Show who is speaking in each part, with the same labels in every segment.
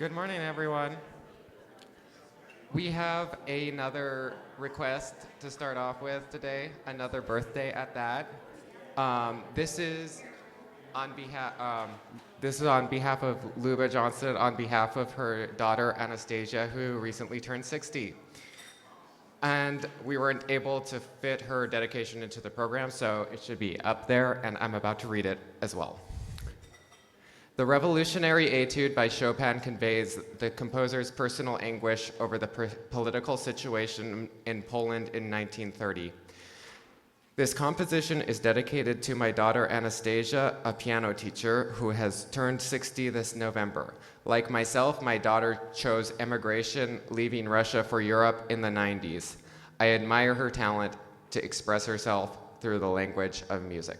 Speaker 1: Good morning, everyone. We have another request to start off with today, another birthday at that. This is on behalf. This is on behalf of Luba Johnson, on behalf of her daughter Anastasia, who recently turned 60. And we weren't able to fit her dedication into the program, so it should be up there, and I'm about to read it as well. The Revolutionary Etude by Chopin conveys the composer's personal anguish over the political situation in Poland in 1930. This composition is dedicated to my daughter Anastasia, a piano teacher who has turned 60 this November. Like myself, my daughter chose emigration, leaving Russia for Europe in the 90s. I admire her talent to express herself through the language of music.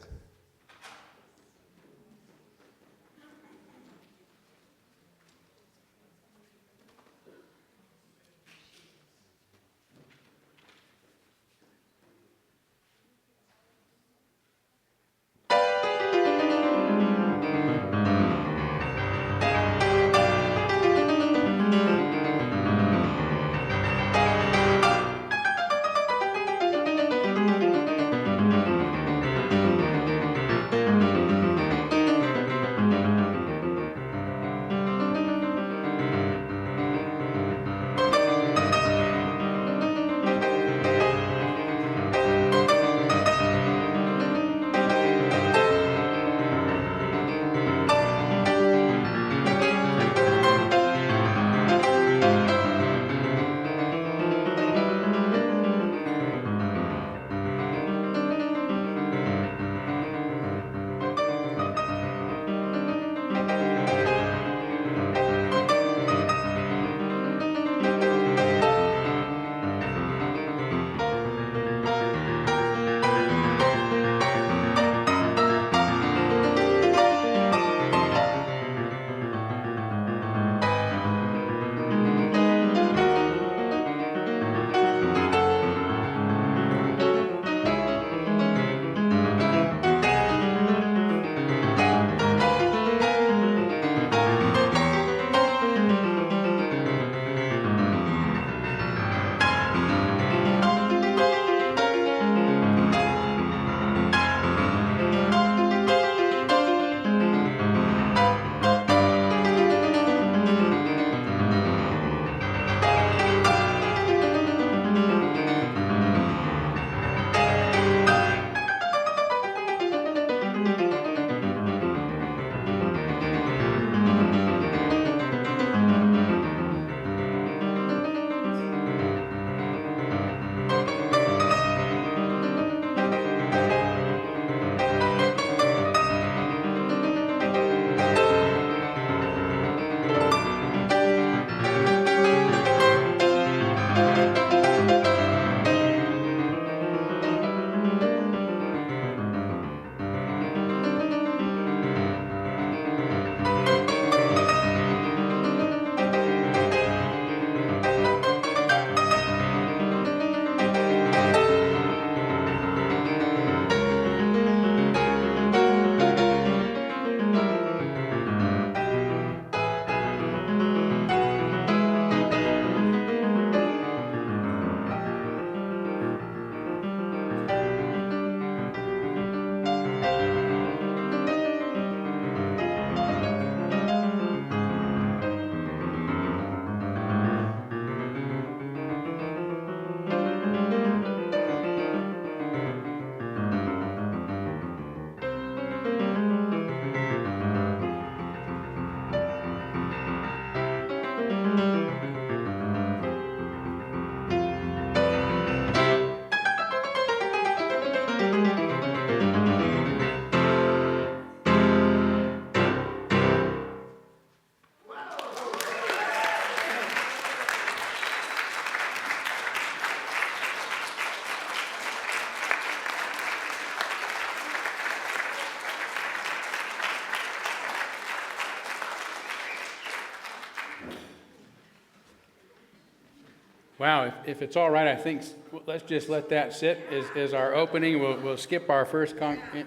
Speaker 2: Wow, if it's all right, I think let's just let that sit as our opening. We'll skip our first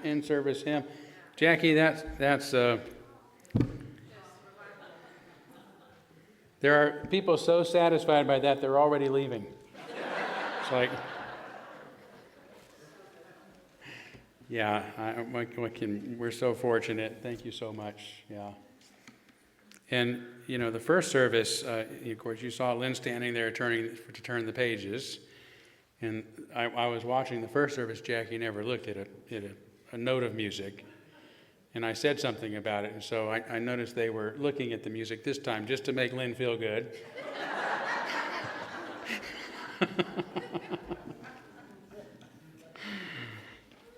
Speaker 2: in-service hymn. Jackie, that's There are people so satisfied by that, they're already leaving. It's like, yeah, we're so fortunate. Thank you so much. Yeah. And, you know, the first service, of course, you saw Lynn standing there to turn the pages. And I was watching the first service. Jackie never looked at a note of music. And I said something about it. And so I noticed they were looking at the music this time just to make Lynn feel good.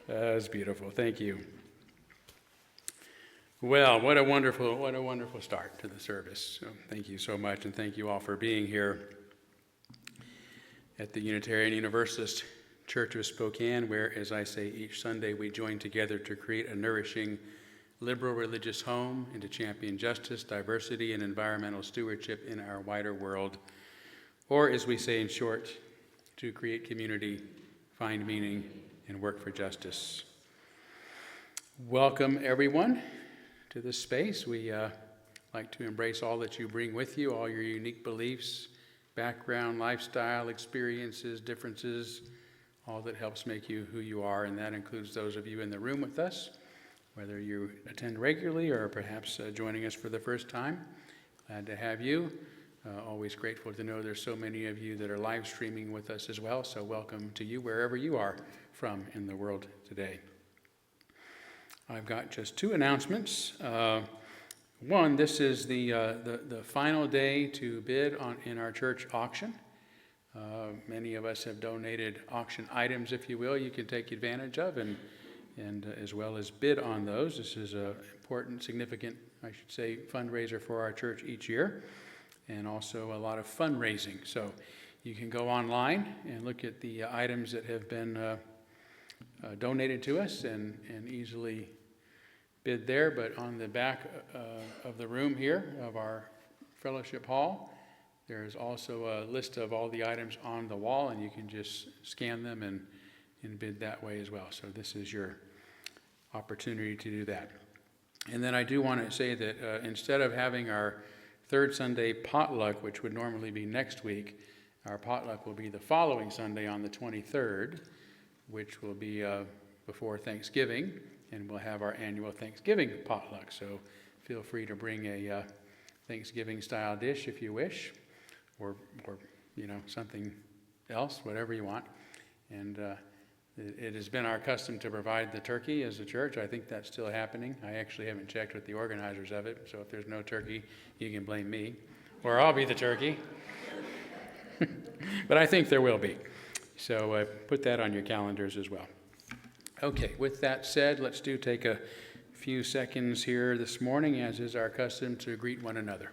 Speaker 2: That was beautiful. Thank you. Well, what a wonderful start to the service. So thank you so much, and thank you all for being here at the Unitarian Universalist Church of Spokane, where, as I say each Sunday, we join together to create a nourishing liberal religious home and to champion justice, diversity, and environmental stewardship in our wider world, or, as we say in short, to create community, find meaning, and work for justice. Welcome, everyone, to this space. We like to embrace all that you bring with you, all your unique beliefs, background, lifestyle, experiences, differences, all that helps make you who you are, and that includes those of you in the room with us, whether you attend regularly or perhaps joining us for the first time. Glad to have you. Always grateful to know there's so many of you that are live streaming with us as well, so welcome to you wherever you are from in the world today. I've got just two announcements. One, this is the final day to bid in our church auction. Many of us have donated auction items, if you will, you can take advantage of and as well as bid on those. This is an important, significant, I should say, fundraiser for our church each year, and also a lot of fundraising. So you can go online and look at the items that have been donated to us and easily bid there. But on the back of the room here of our fellowship hall, there's also a list of all the items on the wall, and you can just scan them and bid that way as well. So this is your opportunity to do that. And then I do want to say that instead of having our third Sunday potluck, which would normally be next week, our potluck will be the following Sunday on the 23rd, which will be before Thanksgiving, and we'll have our annual Thanksgiving potluck. So feel free to bring a Thanksgiving-style dish if you wish, or you know, something else, whatever you want. And it has been our custom to provide the turkey as a church. I think that's still happening. I actually haven't checked with the organizers of it, so if there's no turkey, you can blame me, or I'll be the turkey. But I think there will be. So put that on your calendars as well. Okay, with that said, let's take a few seconds here this morning, as is our custom, to greet one another.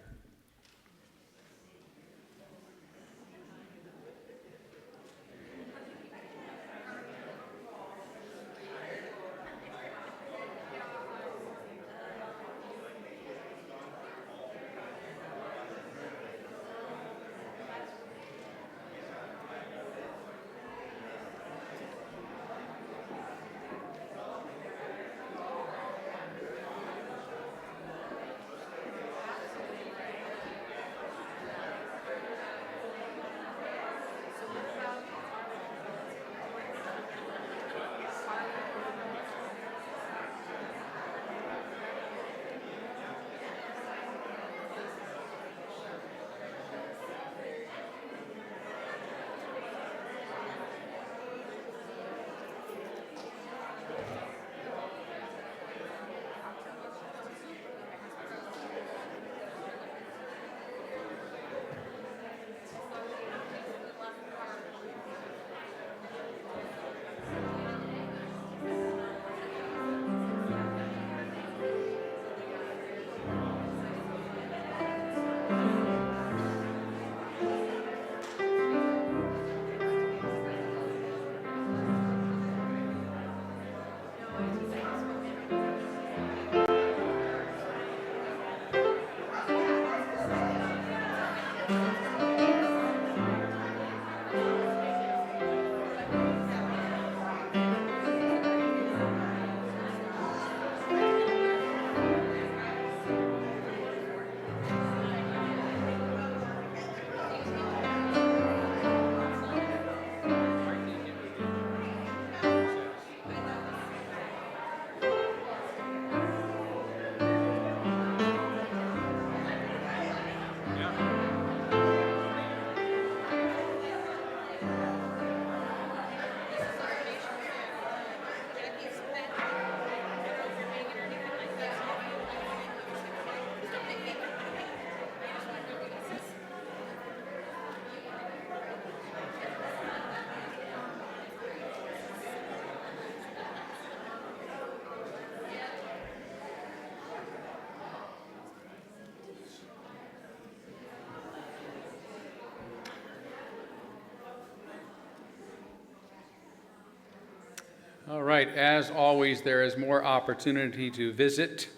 Speaker 2: All right, as always, there is more opportunity to visit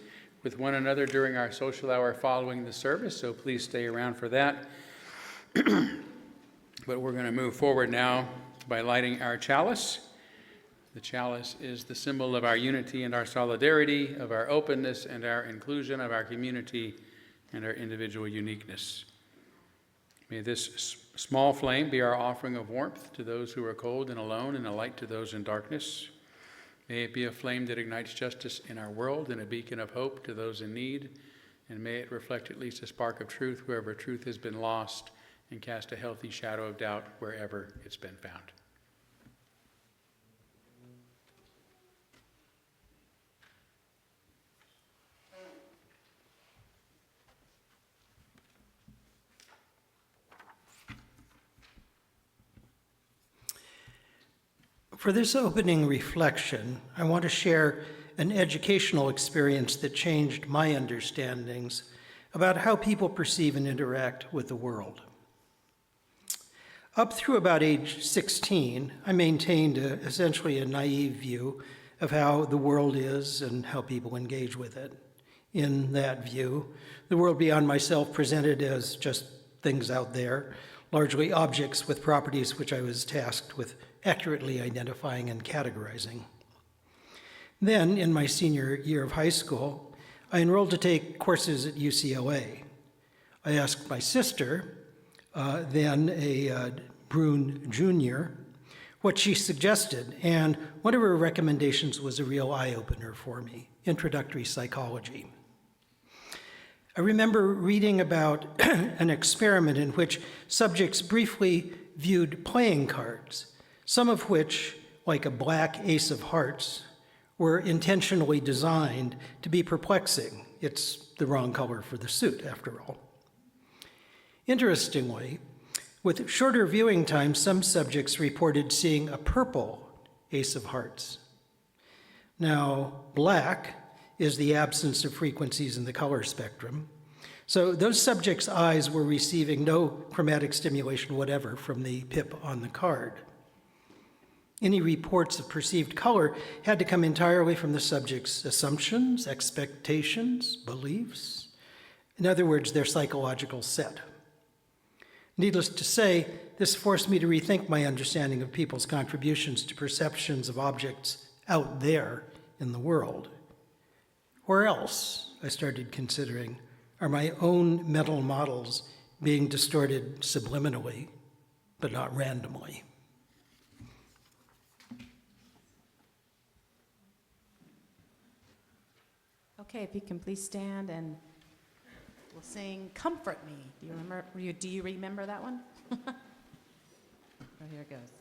Speaker 2: with one another during our social hour following the service, so please stay around for that. But we're going to move forward now by lighting our chalice. The chalice is the symbol of our unity and our solidarity, of our openness and our inclusion, of our community and our individual uniqueness. May this small flame be our offering of warmth to those who are cold and alone, and a light to those in darkness. May it be a flame that ignites justice in our world and a beacon of hope to those in need. And may it reflect at least a spark of truth wherever truth has been lost, and cast a healthy shadow of doubt wherever it's been found.
Speaker 3: For this opening reflection, I want to share an educational experience that changed my understandings about how people perceive and interact with the world. Up through about age 16, I maintained essentially a naive view of how the world is and how people engage with it. In that view, the world beyond myself presented as just things out there, largely objects with properties which I was tasked with accurately identifying and categorizing. Then, in my senior year of high school, I enrolled to take courses at UCLA. I asked my sister, then a Brune Jr., what she suggested, and one of her recommendations was a real eye-opener for me, introductory psychology. I remember reading about an experiment in which subjects briefly viewed playing cards, some of which, like a black ace of hearts, were intentionally designed to be perplexing. It's the wrong color for the suit, after all. Interestingly, with shorter viewing time, some subjects reported seeing a purple ace of hearts. Now, black is the absence of frequencies in the color spectrum, so those subjects' eyes were receiving no chromatic stimulation whatever from the pip on the card. Any reports of perceived color had to come entirely from the subject's assumptions, expectations, beliefs. In other words, their psychological set. Needless to say, this forced me to rethink my understanding of people's contributions to perceptions of objects out there in the world. Where else, I started considering, are my own mental models being distorted subliminally, but not randomly?
Speaker 4: Okay, if you can please stand and we'll sing Comfort Me. Do you remember that one? Oh, here it goes.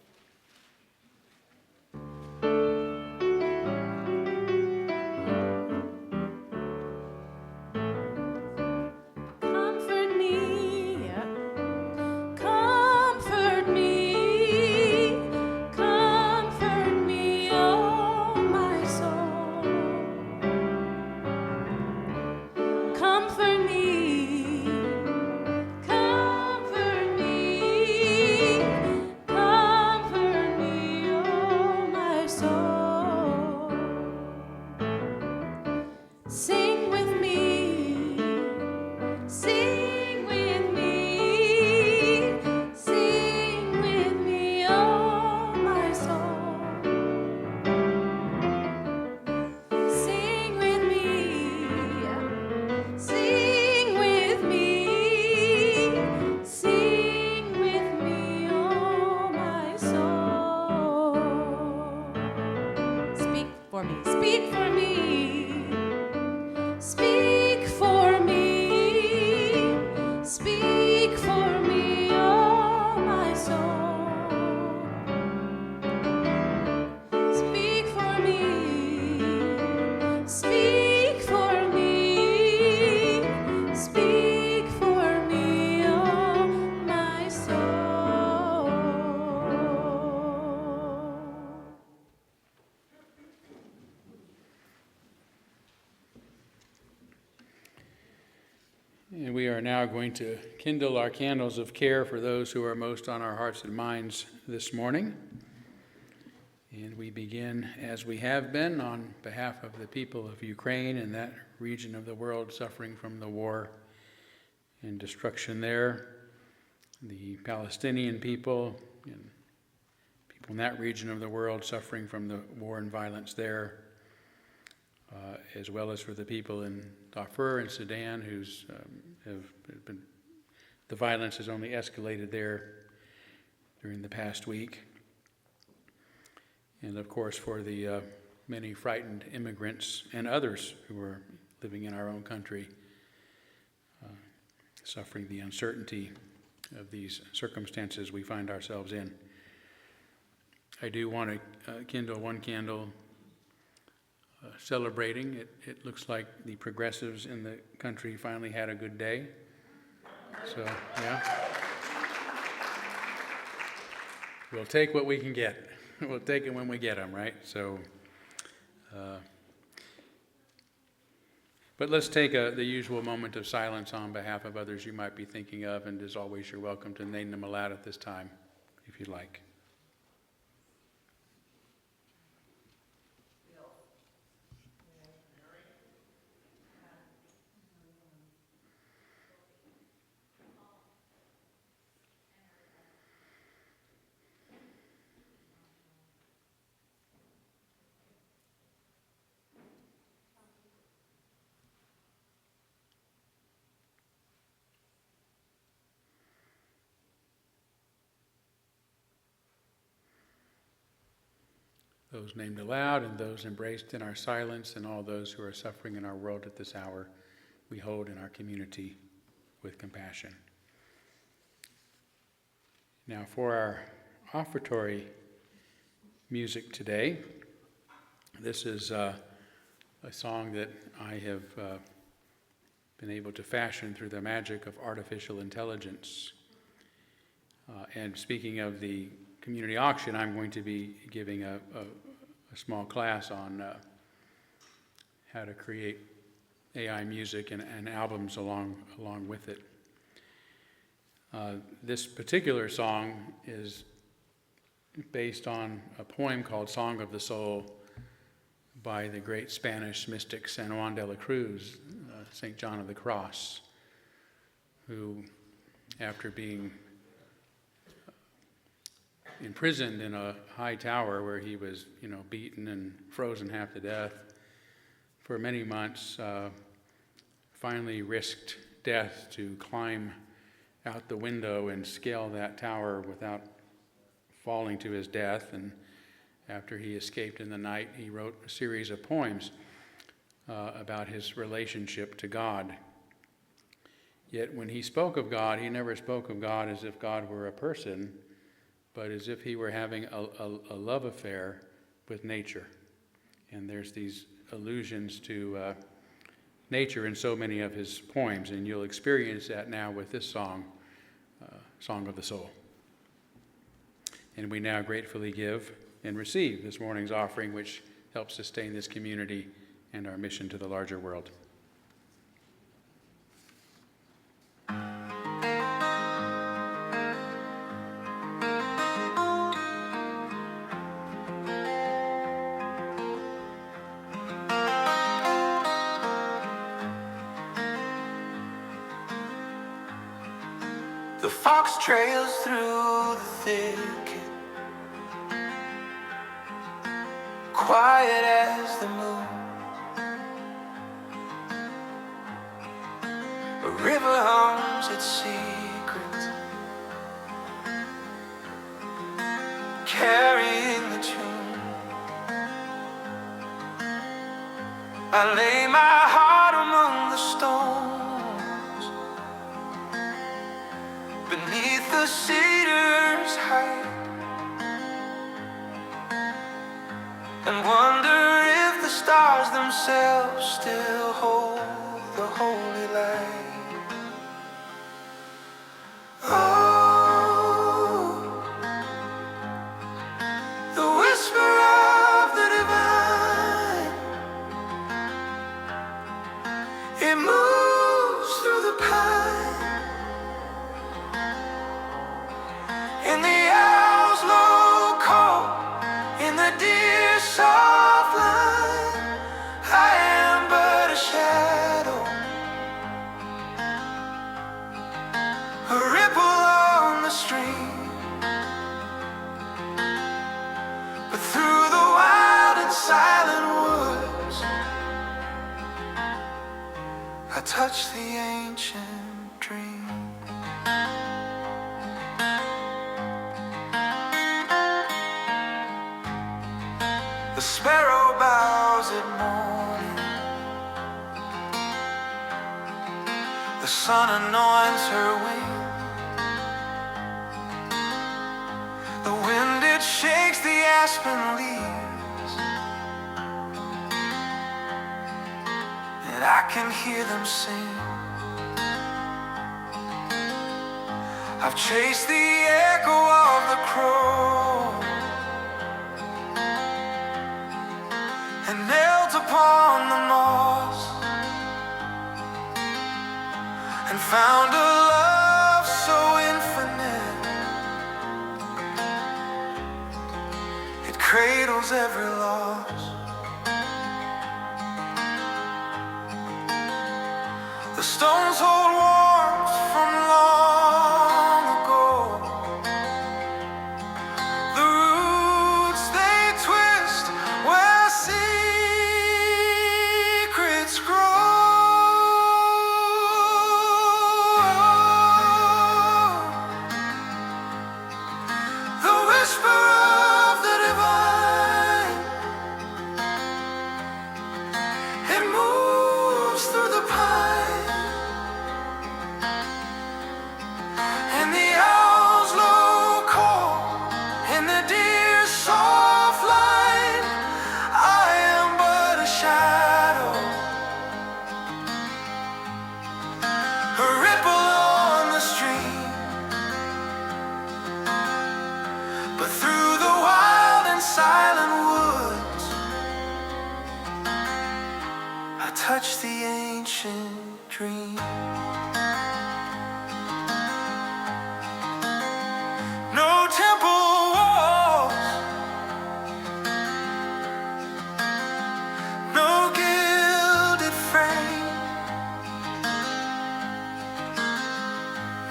Speaker 4: Comfort me, yeah. Comfort me, comfort me, oh my soul. Comfort me, comfort me, comfort me, oh my soul. Sing with me, sing with me, sing with me, oh my soul. Sing with me, sing with me, sing with me, oh my soul. Speak for me, speak for me, speak for me, speak for me, oh my soul. Speak for me, speak for me, speak for me, oh my soul.
Speaker 2: And we are now going to kindle our candles of care for those who are most on our hearts and minds this morning. And we begin, as we have been, on behalf of the people of Ukraine and that region of the world suffering from the war and destruction there, the Palestinian people and people in that region of the world suffering from the war and violence there, as well as for the people in Darfur and Sudan the violence has only escalated there during the past week. And of course for the many frightened immigrants and others who are living in our own country, suffering the uncertainty of these circumstances we find ourselves in. I do want to kindle one candle celebrating. It looks like the progressives in the country finally had a good day. So, yeah. We'll take what we can get. We'll take it when we get them, right? So, but let's take the usual moment of silence on behalf of others you might be thinking of, and as always, you're welcome to name them aloud at this time, if you'd like. Those named aloud and those embraced in our silence, and all those who are suffering in our world at this hour, we hold in our community with compassion. Now for our offertory music today, this is a song that I have been able to fashion through the magic of artificial intelligence. And speaking of the community auction, I'm going to be giving a small class on how to create AI music and albums along with it. This particular song is based on a poem called Song of the Soul by the great Spanish mystic San Juan de la Cruz, St. John of the Cross, who, after being imprisoned in a high tower where he was, beaten and frozen half to death for many months, finally risked death to climb out the window and scale that tower without falling to his death. And after he escaped in the night, he wrote a series of poems about his relationship to God. Yet when he spoke of God, he never spoke of God as if God were a person, but as if he were having a love affair with nature. And there's these allusions to nature in so many of his poems, and you'll experience that now with this song, Song of the Soul. And we now gratefully give and receive this morning's offering, which helps sustain this community and our mission to the larger world.
Speaker 5: The fox trails through the thicket, quiet as the moon. A river hums its secrets, carrying the tune. I lay my heart among the stones, beneath the cedars high, and wonder if the stars themselves still hold the holy light. Oh, the whisper of the divine, it moves through the pine. In the owl's low call, in the deep The sparrow bows at morning. The sun anoints her wings. The wind, it shakes the aspen leaves, and I can hear them sing. I've chased the echo of the crow and knelt upon the moss and found a love so infinite it cradles every loss. The stones hold warmth from long ago. The roots they twist where secrets grow. The whisper of the divine, it moves through the pine, and the owl's low call, and the deer's soft line. I am but a shadow, a ripple on the stream, but through the wild and silent woods I touch the ancient dream. No temple walls, no gilded frame,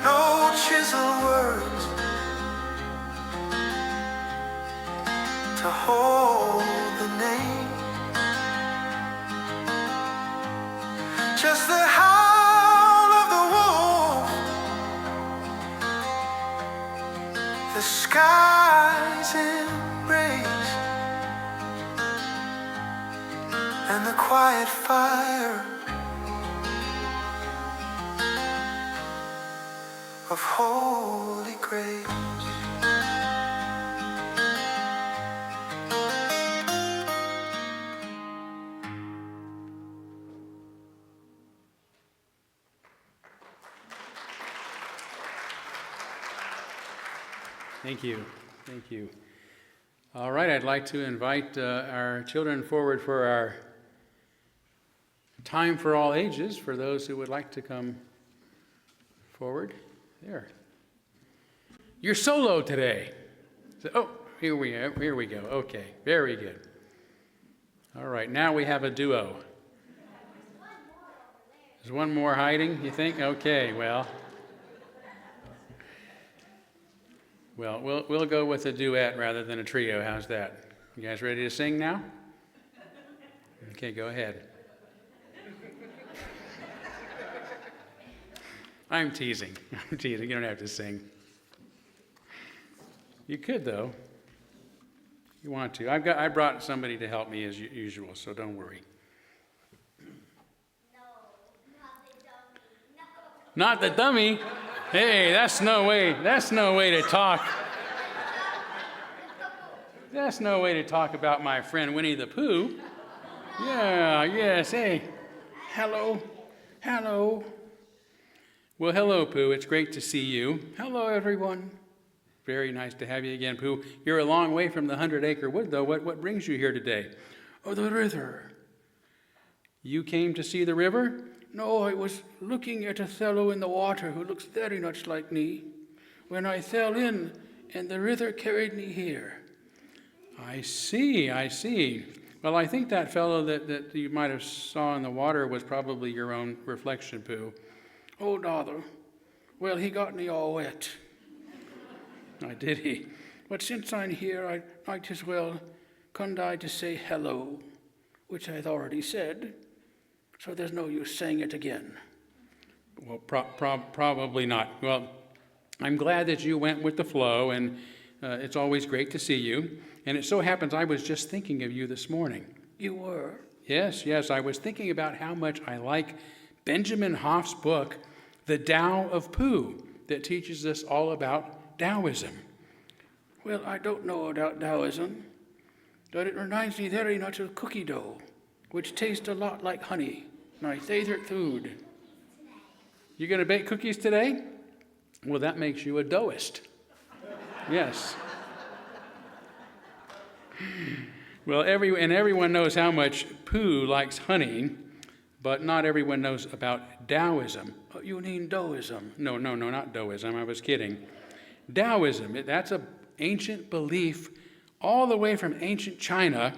Speaker 5: no chiseled words to hold the name. Just the howl of the wolf, the sky's embrace, and the quiet fire of holy grace.
Speaker 2: Thank you. Thank you. All right, I'd like to invite our children forward for our time for all ages, for those who would like to come forward. There. You're solo today. So, here we go. Okay, very good. All right, now we have a duo. There's one more hiding, you think? Okay, well, we'll go with a duet rather than a trio. How's that? You guys ready to sing now? Okay, go ahead. I'm teasing. You don't have to sing. You could, though. You want to. I brought somebody to help me as usual, so don't worry. Not the dummy. Hey, that's no way to talk. That's no way to talk about my friend Winnie the Pooh. Yeah, yes, hey. Hello. Well, hello, Pooh. It's great to see you. Hello, everyone. Very nice to have you again, Pooh. You're a long way from the 100-acre wood, though. What brings you here today? Oh, the river. You came to see the river? No, I was looking at a fellow in the water who looks very much like me. When I fell in, and the river carried me here. I see. Well, I think that fellow that you might have saw in the water was probably your own reflection, Pooh. Oh, Father. Well, he got me all wet. I did he? But since I'm here, I might as well come down to say hello, which I've already said, so there's no use saying it again. Well, probably not. Well, I'm glad that you went with the flow, and It's always great to see you. And it so happens I was just thinking of you this morning.
Speaker 6: You were?
Speaker 2: Yes, yes. I was thinking about how much I like Benjamin Hoff's book, The Tao of Pooh, that teaches us all about Taoism.
Speaker 6: Well, I don't know about Taoism, but it reminds me very much of cookie dough, which tastes a lot like honey, my favorite food.
Speaker 2: You going to bake cookies today? Well, that makes you a doughist. Yes. Well, everyone knows how much Pooh likes honey, but not everyone knows about Taoism.
Speaker 6: Oh, you mean Doughism?
Speaker 2: No, not Taoism. I was kidding. Taoism, that's an ancient belief all the way from ancient China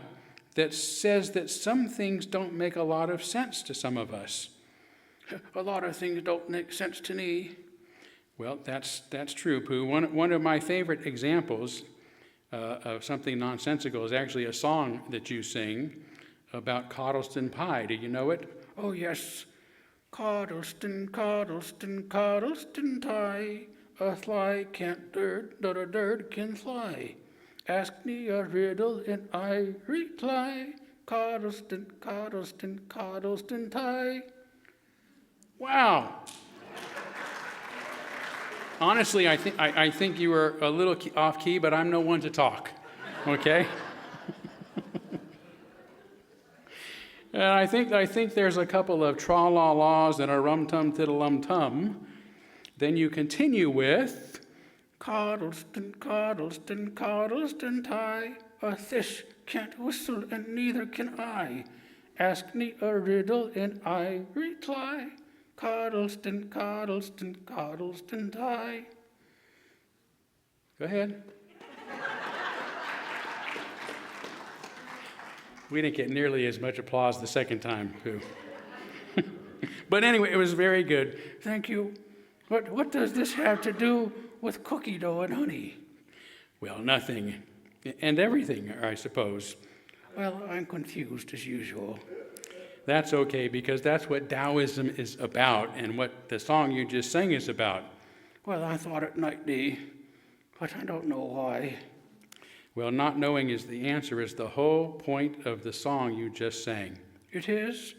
Speaker 2: that says that some things don't make a lot of sense to some of us.
Speaker 6: A lot of things don't make sense to me.
Speaker 2: Well, that's true, Pooh. One of my favorite examples of something nonsensical is actually a song that you sing about Coddleston pie. Do you know it?
Speaker 6: Oh, yes. Coddleston, Coddleston, Coddleston tie. A fly can't dirt, but a dirt can fly. Ask me a riddle and I reply. Coddleston, Coddleston, Coddleston tie.
Speaker 2: Wow. Honestly, I think you were a little off key, but I'm no one to talk. Okay? And I think there's a couple of tra-la-laws and a rum-tum-tiddle-um-tum. Then you continue with
Speaker 6: Coddleston, Coddleston, Coddleston tie. A fish can't whistle and neither can I. Ask me a riddle and I reply. Coddleston, Coddleston, Coddleston tie.
Speaker 2: Go ahead. We didn't get nearly as much applause the second time, Pooh. But anyway, it was very good.
Speaker 6: Thank you. What does this have to do with cookie dough and honey?
Speaker 2: Well, nothing and everything, I suppose.
Speaker 6: Well, I'm confused as usual.
Speaker 2: That's okay, because that's what Taoism is about and what the song you just sang is about.
Speaker 6: Well, I thought it might be, but I don't know why.
Speaker 2: Well, not knowing is the answer, is the whole point of the song you just sang.
Speaker 6: It is?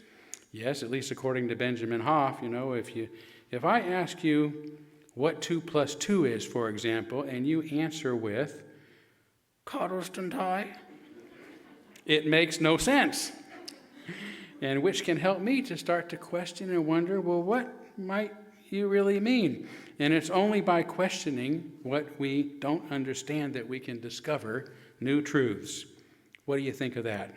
Speaker 2: Yes, at least according to Benjamin Hoff. You know, if I ask you what 2 plus 2 is, for example, and you answer with
Speaker 6: Coddleston tie?
Speaker 2: It makes no sense. And which can help me to start to question and wonder, well, what might you really mean? And it's only by questioning what we don't understand that we can discover new truths. What do you think of that?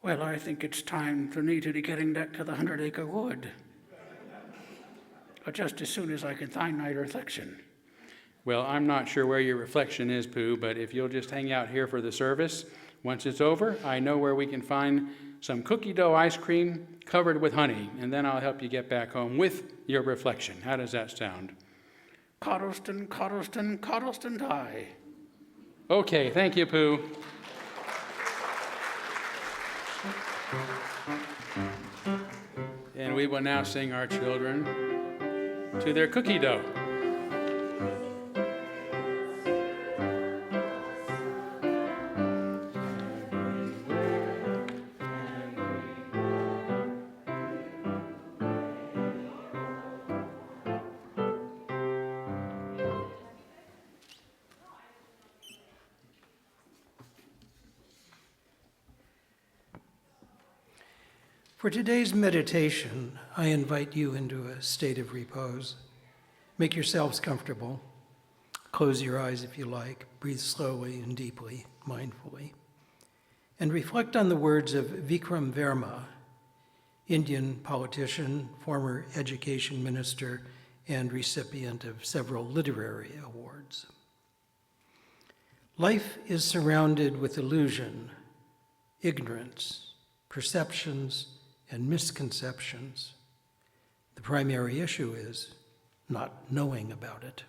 Speaker 6: Well, I think it's time for me to be getting back to the 100-acre wood. But just as soon as I can find my reflection.
Speaker 2: Well, I'm not sure where your reflection is, Pooh, but if you'll just hang out here for the service, once it's over, I know where we can find some cookie dough ice cream covered with honey, and then I'll help you get back home with your reflection. How does that sound?
Speaker 6: Coddleston, Coddleston, Coddleston tie.
Speaker 2: Okay, thank you, Pooh. And we will now sing our children to their cookie dough.
Speaker 3: For today's meditation, I invite you into a state of repose. Make yourselves comfortable. Close your eyes if you like. Breathe slowly and deeply, mindfully. And reflect on the words of Vikram Verma, Indian politician, former education minister, and recipient of several literary awards. Life is surrounded with illusion, ignorance, perceptions, and misconceptions. The primary issue is not knowing about it.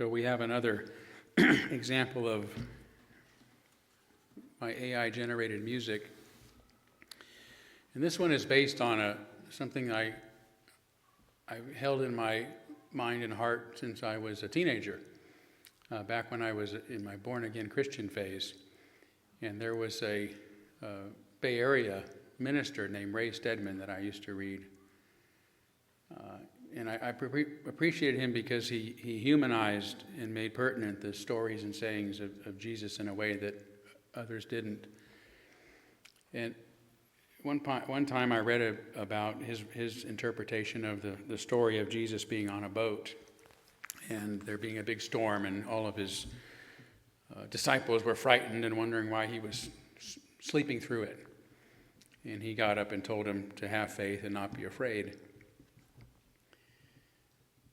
Speaker 2: So we have another example of my AI-generated music. And this one is based on something I've held in my mind and heart since I was a teenager, back when I was in my born-again Christian phase. And there was a Bay Area minister named Ray Stedman that I used to read. And I appreciated him because he humanized and made pertinent the stories and sayings of Jesus in a way that others didn't. And one time I read about his interpretation of the story of Jesus being on a boat and there being a big storm, and all of his disciples were frightened and wondering why he was sleeping through it. And he got up and told them to have faith and not be afraid.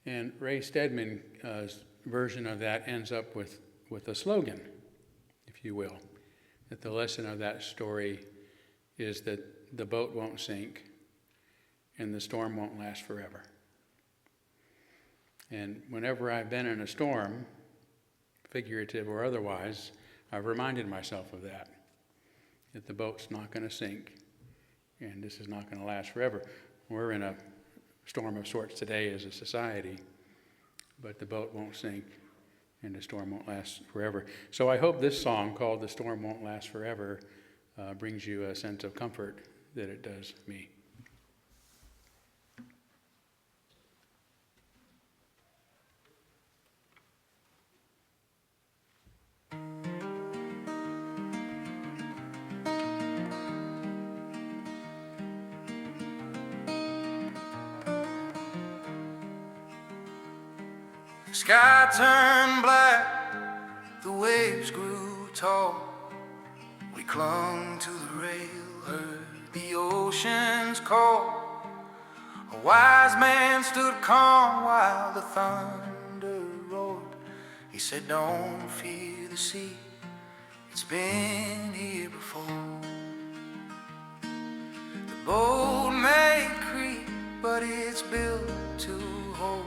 Speaker 2: And Ray Stedman's version of that ends up with a slogan, if you will, that the lesson of that story is that the boat won't sink and the storm won't last forever. And whenever I've been in a storm, figurative or otherwise, I've reminded myself of that the boat's not going to sink and this is not going to last forever. We're in a storm of sorts today as a society, but the boat won't sink and the storm won't last forever. So I hope this song called "The Storm Won't Last Forever" brings you a sense of comfort that it does me.
Speaker 5: The sky turned black, the waves grew tall. We clung to the rail, heard the ocean's call. A wise man stood calm while the thunder roared. He said, "Don't fear the sea, it's been here before. The boat may creak, but it's built to hold.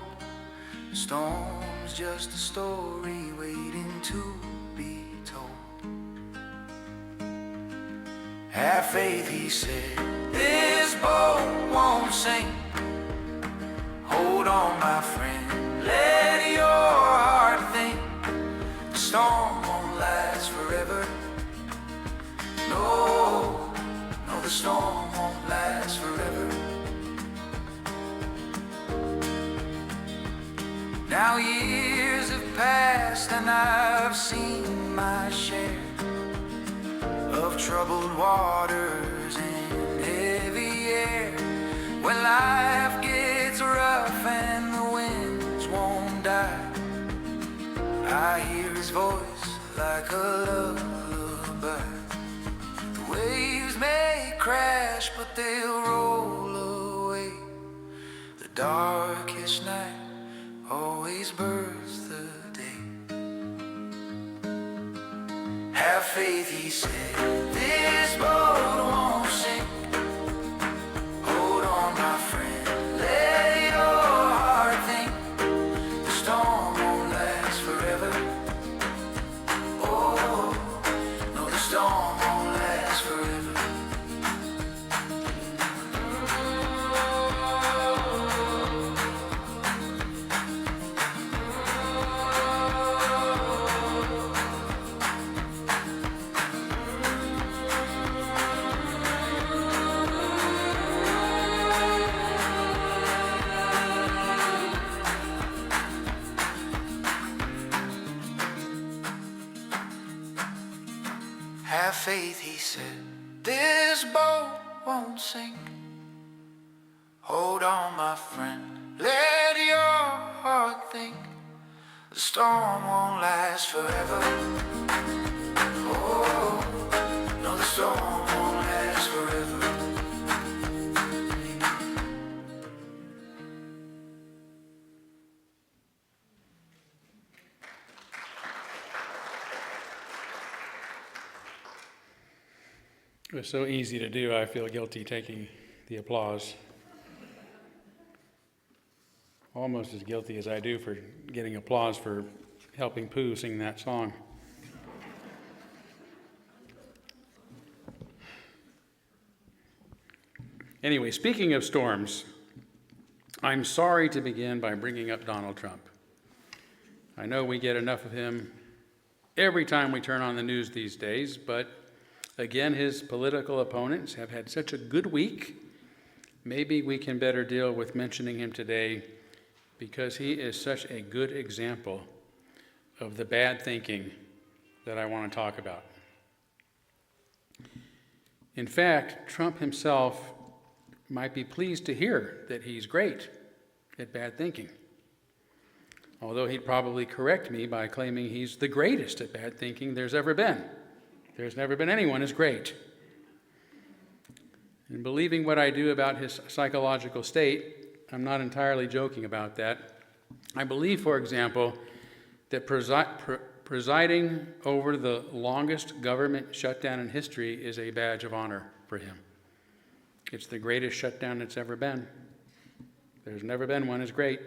Speaker 5: The storm's just a story waiting to be told. Have faith," he said, "this boat won't sink. Hold on, my friend, let your heart think. The storm won't last forever. No, no, the storm won't last forever." Now years have passed and I've seen my share of troubled waters and heavy air. When life gets rough and the winds won't die, I hear his voice like a lullaby. The waves may crash, but they'll roll away. The darkest night always births the day. Have faith, he said, this boat won't sink. Hold on, my friend, let your heart think. The storm won't last forever. Oh, no, the storm won't last forever. Have faith, he said, this boat won't sink. Hold on, my friend, let your heart think. The storm won't last forever. Oh, no, the storm won't last forever.
Speaker 2: It was so easy to do, I feel guilty taking the applause. Almost as guilty as I do for getting applause for helping Pooh sing that song. Anyway, speaking of storms, I'm sorry to begin by bringing up Donald Trump. I know we get enough of him every time we turn on the news these days, but again, his political opponents have had such a good week. Maybe we can better deal with mentioning him today because he is such a good example of the bad thinking that I want to talk about. In fact, Trump himself might be pleased to hear that he's great at bad thinking, although he'd probably correct me by claiming he's the greatest at bad thinking there's ever been. There's never been anyone as great. In believing what I do about his psychological state, I'm not entirely joking about that. I believe, for example, that presiding over the longest government shutdown in history is a badge of honor for him. It's the greatest shutdown that's ever been. There's never been one as great.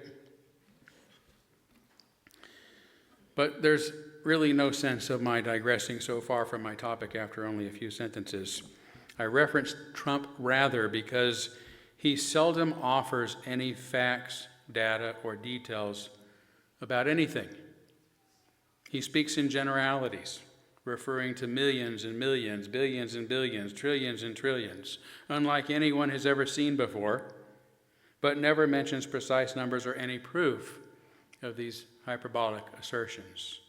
Speaker 2: But there's really no sense of my digressing so far from my topic after only a few sentences. I referenced Trump rather because he seldom offers any facts, data, or details about anything. He speaks in generalities, referring to millions and millions, billions and billions, trillions and trillions, unlike anyone has ever seen before, but never mentions precise numbers or any proof of these hyperbolic assertions.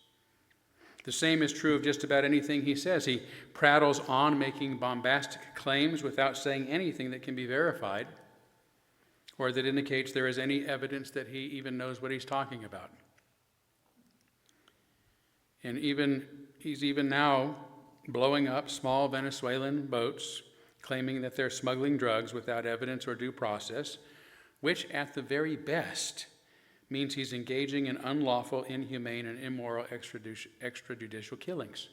Speaker 2: The same is true of just about anything he says. He prattles on, making bombastic claims without saying anything that can be verified or that indicates there is any evidence that he even knows what he's talking about. And he's even now blowing up small Venezuelan boats, claiming that they're smuggling drugs without evidence or due process, which at the very best means he's engaging in unlawful, inhumane, and immoral extrajudicial killings.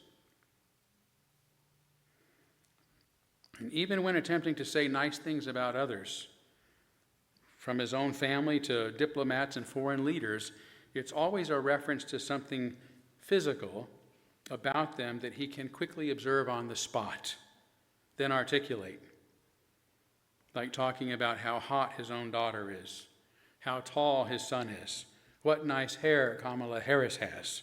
Speaker 2: And even when attempting to say nice things about others, from his own family to diplomats and foreign leaders, it's always a reference to something physical about them that he can quickly observe on the spot, then articulate, like talking about how hot his own daughter is, how tall his son is, what nice hair Kamala Harris has,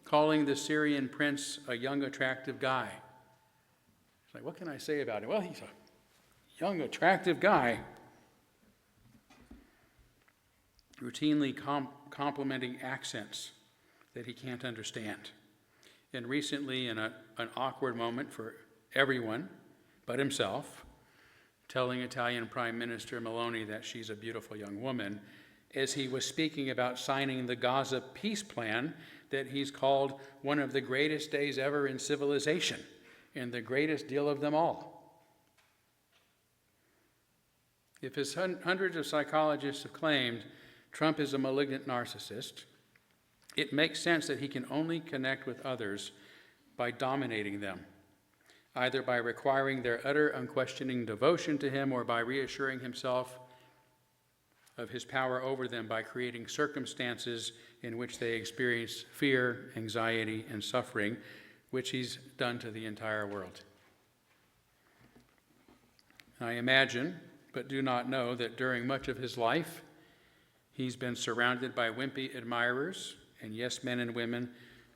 Speaker 2: calling the Syrian prince a young, attractive guy. It's like, what can I say about him? Well, he's a young, attractive guy. Routinely complimenting accents that he can't understand. And recently, in an awkward moment for everyone but himself, telling Italian Prime Minister Meloni that she's a beautiful young woman, as he was speaking about signing the Gaza peace plan that he's called one of the greatest days ever in civilization and the greatest deal of them all. If as hundreds of psychologists have claimed Trump is a malignant narcissist, it makes sense that he can only connect with others by dominating them, either by requiring their utter unquestioning devotion to him or by reassuring himself of his power over them by creating circumstances in which they experience fear, anxiety, and suffering, which he's done to the entire world. I imagine, but do not know, that during much of his life, he's been surrounded by wimpy admirers and yes men and women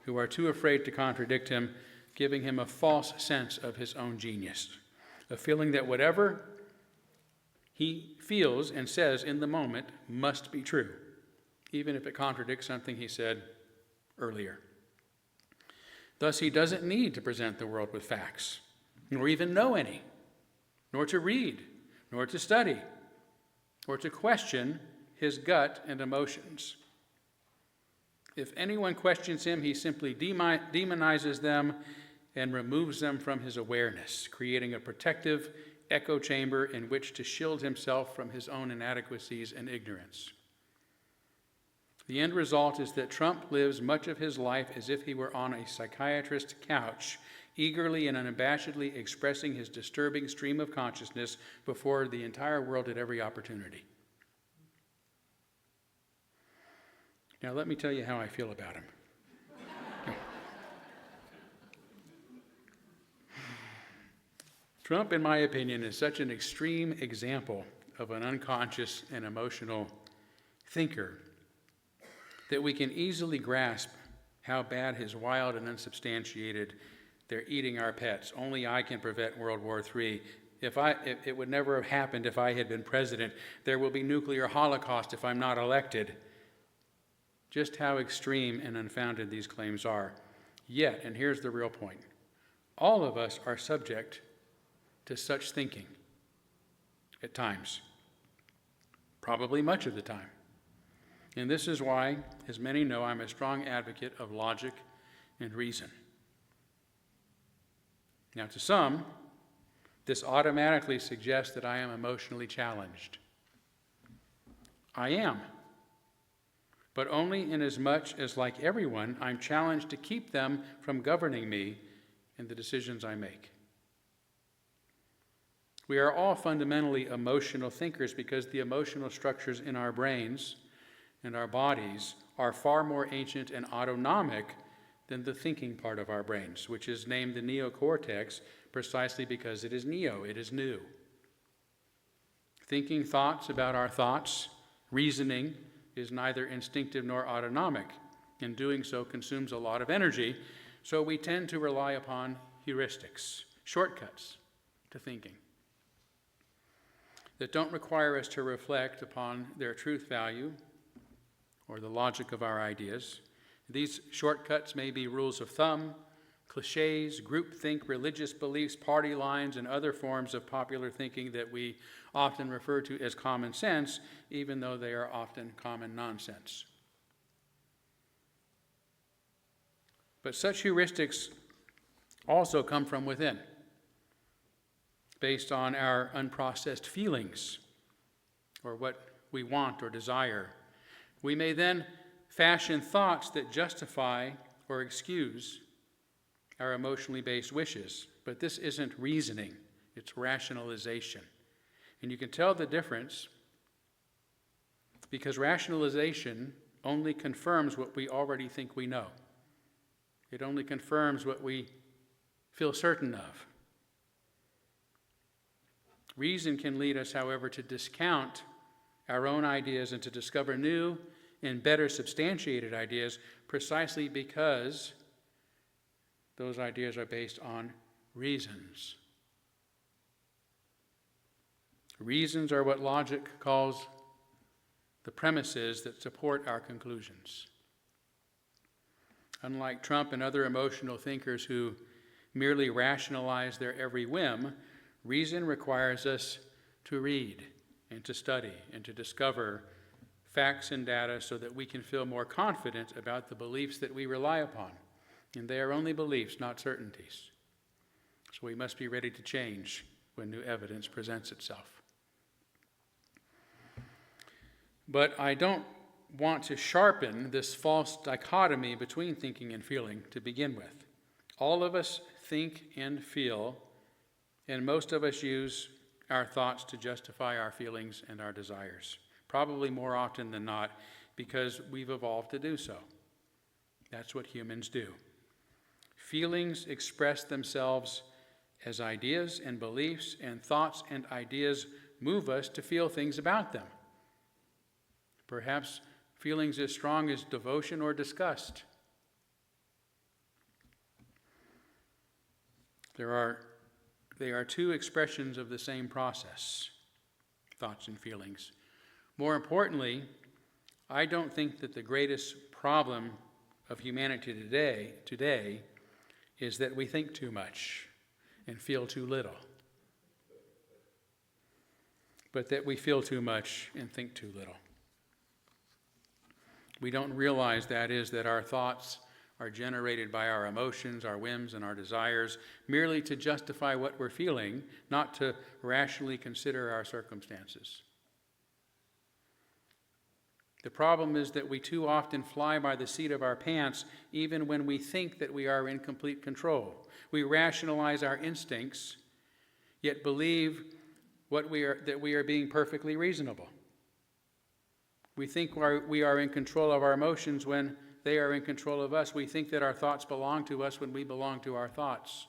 Speaker 2: who are too afraid to contradict him, giving him a false sense of his own genius, a feeling that whatever he feels and says in the moment must be true, even if it contradicts something he said earlier. Thus, he doesn't need to present the world with facts, nor even know any, nor to read, nor to study, or to question his gut and emotions. If anyone questions him, he simply demonizes them and removes them from his awareness, creating a protective echo chamber in which to shield himself from his own inadequacies and ignorance. The end result is that Trump lives much of his life as if he were on a psychiatrist's couch, eagerly and unabashedly expressing his disturbing stream of consciousness before the entire world at every opportunity. Now, let me tell you how I feel about him. Trump, in my opinion, is such an extreme example of an unconscious and emotional thinker that we can easily grasp how bad his wild and unsubstantiated, they're eating our pets, only I can prevent World War III. If it would never have happened if I had been president. There will be nuclear holocaust if I'm not elected. Just how extreme and unfounded these claims are. Yet, and here's the real point, all of us are subject to such thinking at times, probably much of the time. And this is why, as many know, I'm a strong advocate of logic and reason. Now, to some, this automatically suggests that I am emotionally challenged. I am, but only inasmuch as, like everyone, I'm challenged to keep them from governing me in the decisions I make. We are all fundamentally emotional thinkers because the emotional structures in our brains and our bodies are far more ancient and autonomic than the thinking part of our brains, which is named the neocortex precisely because it is neo, it is new. Thinking thoughts about our thoughts, reasoning, is neither instinctive nor autonomic, and doing so consumes a lot of energy, so we tend to rely upon heuristics, shortcuts to thinking, that don't require us to reflect upon their truth value or the logic of our ideas. These shortcuts may be rules of thumb, cliches, groupthink, religious beliefs, party lines, and other forms of popular thinking that we often refer to as common sense, even though they are often common nonsense. But such heuristics also come from within, based on our unprocessed feelings or what we want or desire. We may then fashion thoughts that justify or excuse our emotionally based wishes. But this isn't reasoning, it's rationalization. And you can tell the difference because rationalization only confirms what we already think we know. It only confirms what we feel certain of. Reason can lead us, however, to discount our own ideas and to discover new and better substantiated ideas precisely because those ideas are based on reasons. Reasons are what logic calls the premises that support our conclusions. Unlike Trump and other emotional thinkers who merely rationalize their every whim, reason requires us to read and to study and to discover facts and data so that we can feel more confident about the beliefs that we rely upon. And they are only beliefs, not certainties. So we must be ready to change when new evidence presents itself. But I don't want to sharpen this false dichotomy between thinking and feeling to begin with. All of us think and feel, and most of us use our thoughts to justify our feelings and our desires, probably more often than not because we've evolved to do so. That's what humans do. Feelings express themselves as ideas and beliefs, and thoughts and ideas move us to feel things about them. Perhaps feelings as strong as devotion or disgust. They are two expressions of the same process, thoughts and feelings. More importantly, I don't think that the greatest problem of humanity today is that we think too much and feel too little, but that we feel too much and think too little. We don't realize that our thoughts are generated by our emotions, our whims, and our desires merely to justify what we're feeling, not to rationally consider our circumstances. The problem is that we too often fly by the seat of our pants even when we think that we are in complete control. We rationalize our instincts, yet believe that we are being perfectly reasonable. We think we are in control of our emotions when they are in control of us. We think that our thoughts belong to us when we belong to our thoughts.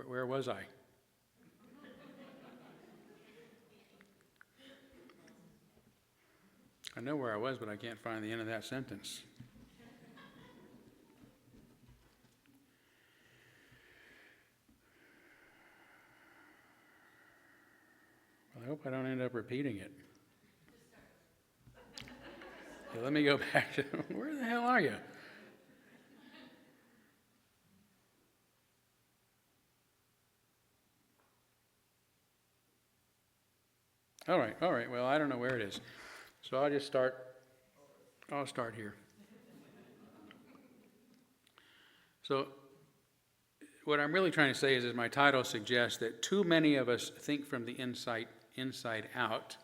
Speaker 2: Where was I? I know where I was, but I can't find the end of that sentence. Well, I hope I don't end up repeating it. Yeah, let me go back to, where the hell are you? All right, well, I don't know where it is. So I'll start here. So what I'm really trying to say is my title suggests that too many of us think from the inside out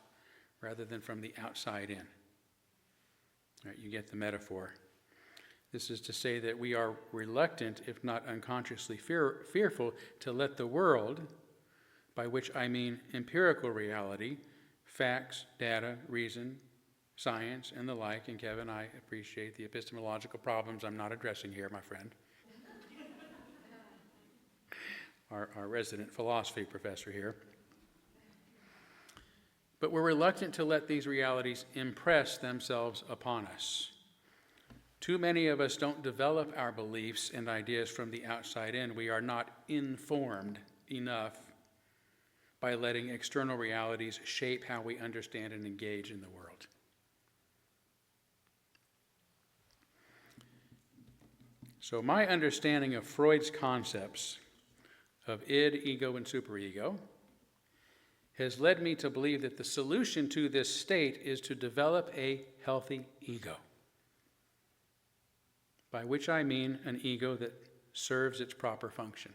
Speaker 2: rather than from the outside in. All right, you get the metaphor. This is to say that we are reluctant, if not unconsciously fearful, to let the world, by which I mean empirical reality, facts, data, reason, science, and the like, and Kevin, I appreciate the epistemological problems I'm not addressing here, my friend. Our resident philosophy professor here. But we're reluctant to let these realities impress themselves upon us. Too many of us don't develop our beliefs and ideas from the outside in. We are not informed enough by letting external realities shape how we understand and engage in the world. So my understanding of Freud's concepts of id, ego, and superego has led me to believe that the solution to this state is to develop a healthy ego, by which I mean an ego that serves its proper function.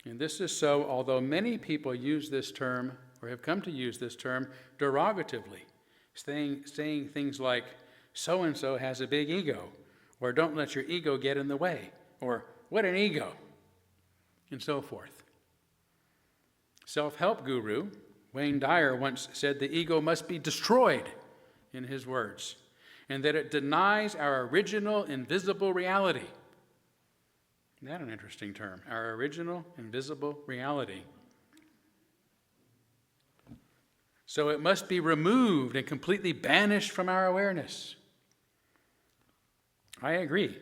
Speaker 2: And this is so, although many people use this term, or have come to use this term, derogatively, saying things like, so-and-so has a big ego, or don't let your ego get in the way, or what an ego, and so forth. Self-help guru Wayne Dyer once said the ego must be destroyed, in his words, and that it denies our original invisible reality. Isn't that an interesting term? Our original invisible reality. So it must be removed and completely banished from our awareness. I agree.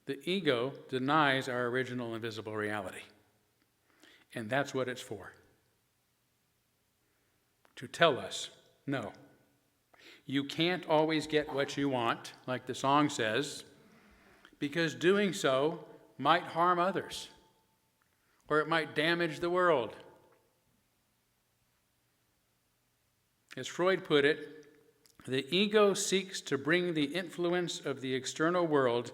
Speaker 2: The ego denies our original invisible reality. And that's what it's for. To tell us, no, you can't always get what you want, like the song says, because doing so might harm others, or it might damage the world. As Freud put it, the ego seeks to bring the influence of the external world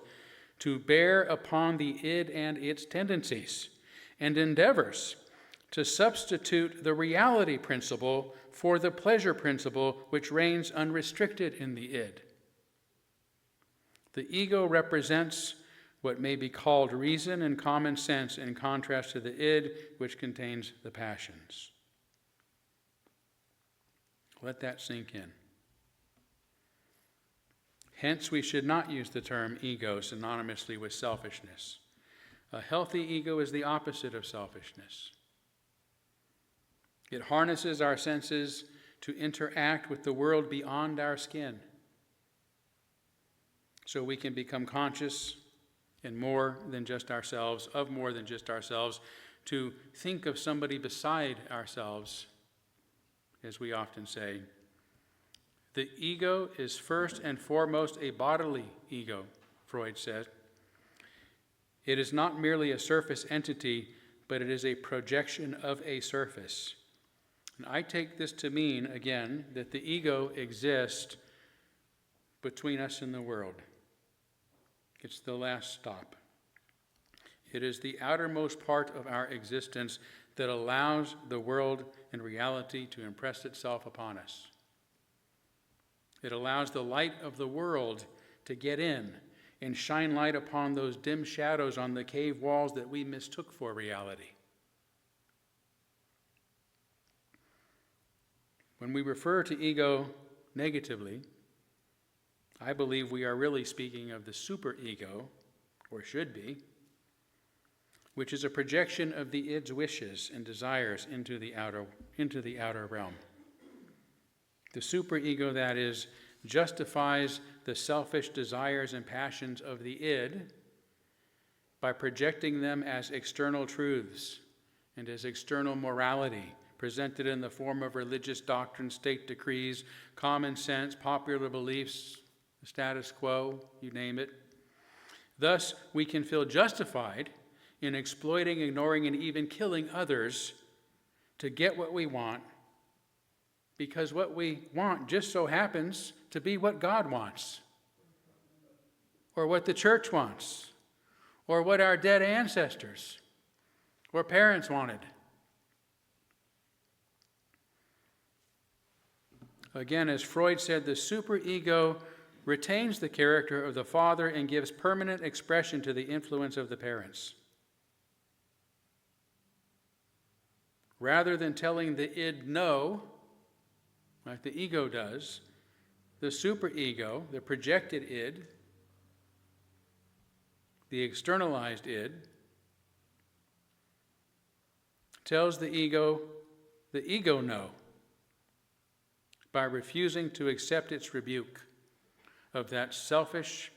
Speaker 2: to bear upon the id and its tendencies, and endeavors to substitute the reality principle for the pleasure principle which reigns unrestricted in the id. The ego represents what may be called reason and common sense in contrast to the id, which contains the passions. Let that sink in. Hence, we should not use the term ego synonymously with selfishness. A healthy ego is the opposite of selfishness. It harnesses our senses to interact with the world beyond our skin, so we can become conscious and more than just ourselves, to think of somebody beside ourselves, as we often say. The ego is first and foremost a bodily ego, Freud said. It is not merely a surface entity, but it is a projection of a surface. And I take this to mean, again, that the ego exists between us and the world. It's the last stop. It is the outermost part of our existence that allows the world and reality to impress itself upon us. It allows the light of the world to get in and shine light upon those dim shadows on the cave walls that we mistook for reality. When we refer to ego negatively, I believe we are really speaking of the superego, or should be, which is a projection of the id's wishes and desires into the outer realm. The superego, that is, justifies the selfish desires and passions of the id by projecting them as external truths and as external morality, presented in the form of religious doctrine, state decrees, common sense, popular beliefs, the status quo, you name it. Thus, we can feel justified in exploiting, ignoring, and even killing others to get what we want, because what we want just so happens to be what God wants, or what the church wants, or what our dead ancestors or parents wanted. Again, as Freud said, the superego retains the character of the father and gives permanent expression to the influence of the parents. Rather than telling the id no, like the ego does, the superego, the projected id, the externalized id, tells the ego no by refusing to accept its rebuke of that selfish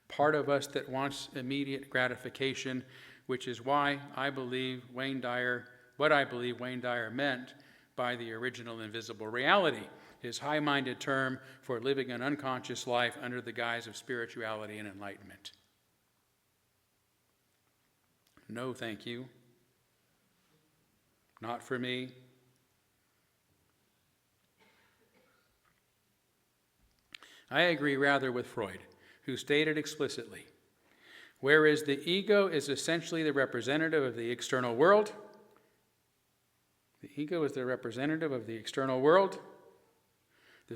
Speaker 2: part of us that wants immediate gratification, which is why I believe Wayne Dyer meant by the original invisible reality, his high-minded term for living an unconscious life under the guise of spirituality and enlightenment. No, thank you. Not for me. I agree rather with Freud, who stated explicitly, whereas the ego is essentially the representative of the external world, the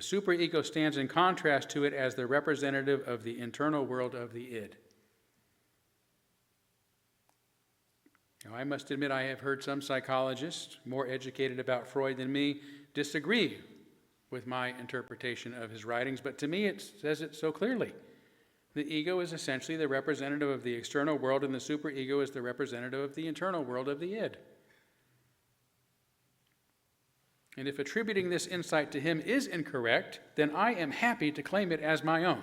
Speaker 2: superego stands in contrast to it as the representative of the internal world of the id. Now, I must admit I have heard some psychologists, more educated about Freud than me, disagree with my interpretation of his writings, but to me it says it so clearly. The ego is essentially the representative of the external world, and the superego is the representative of the internal world of the id. And if attributing this insight to him is incorrect, then I am happy to claim it as my own,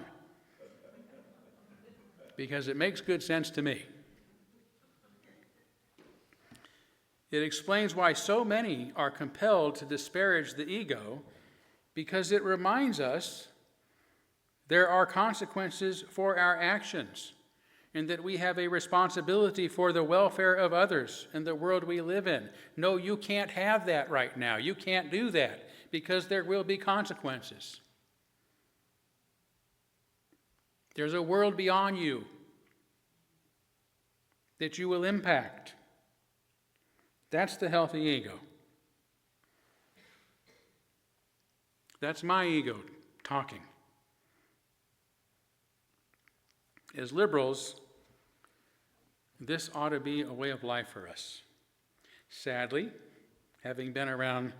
Speaker 2: because it makes good sense to me. It explains why so many are compelled to disparage the ego, because it reminds us there are consequences for our actions, and that we have a responsibility for the welfare of others and the world we live in. No, you can't have that right now. You can't do that, because there will be consequences. There's a world beyond you that you will impact. That's the healthy ego. That's my ego talking. As liberals, this ought to be a way of life for us. Sadly, having been around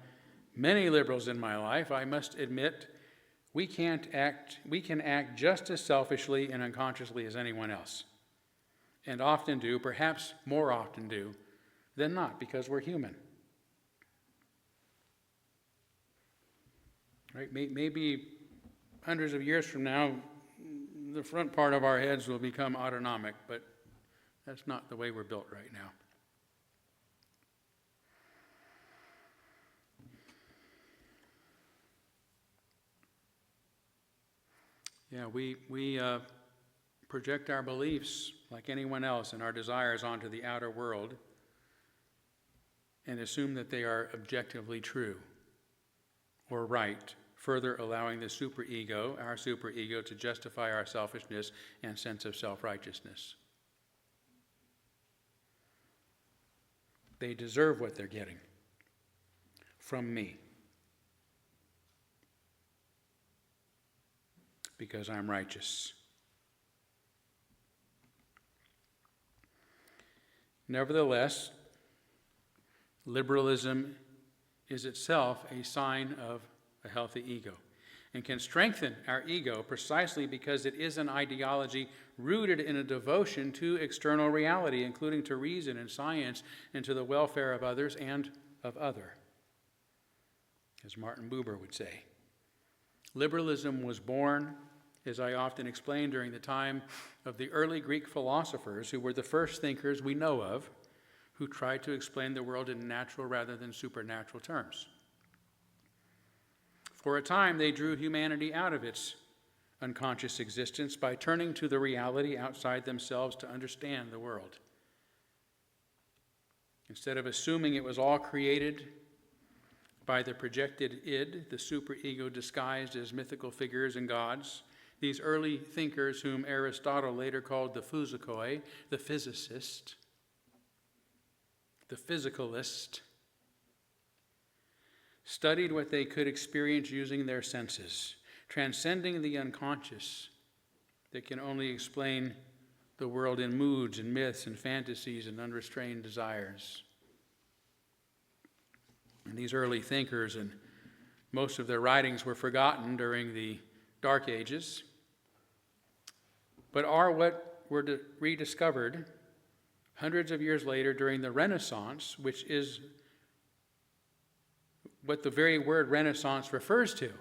Speaker 2: many liberals in my life, I must admit we can act just as selfishly and unconsciously as anyone else. And often do, perhaps more often do, than not, because we're human. Right? Maybe hundreds of years from now, the front part of our heads will become autonomic, but that's not the way we're built right now. Yeah, we project our beliefs like anyone else and our desires onto the outer world and assume that they are objectively true or right, further allowing the superego, our superego, to justify our selfishness and sense of self-righteousness. They deserve what they're getting from me. because I'm righteous. Nevertheless, liberalism is itself a sign of a healthy ego and can strengthen our ego precisely because it is an ideology rooted in a devotion to external reality, including to reason and science and to the welfare of others and of other, as Martin Buber would say. Liberalism was born, as I often explained, during the time of the early Greek philosophers, who were the first thinkers we know of who tried to explain the world in natural rather than supernatural terms. For a time, they drew humanity out of its unconscious existence by turning to the reality outside themselves to understand the world. Instead of assuming it was all created by the projected id, the superego disguised as mythical figures and gods, these early thinkers, whom Aristotle later called the physikoi, the physicist, the physicalist, studied what they could experience using their senses, transcending the unconscious that can only explain the world in moods and myths and fantasies and unrestrained desires. And these early thinkers, and most of their writings were forgotten during the Dark Ages, but are what were rediscovered hundreds of years later during the Renaissance, which is what the very word Renaissance refers to,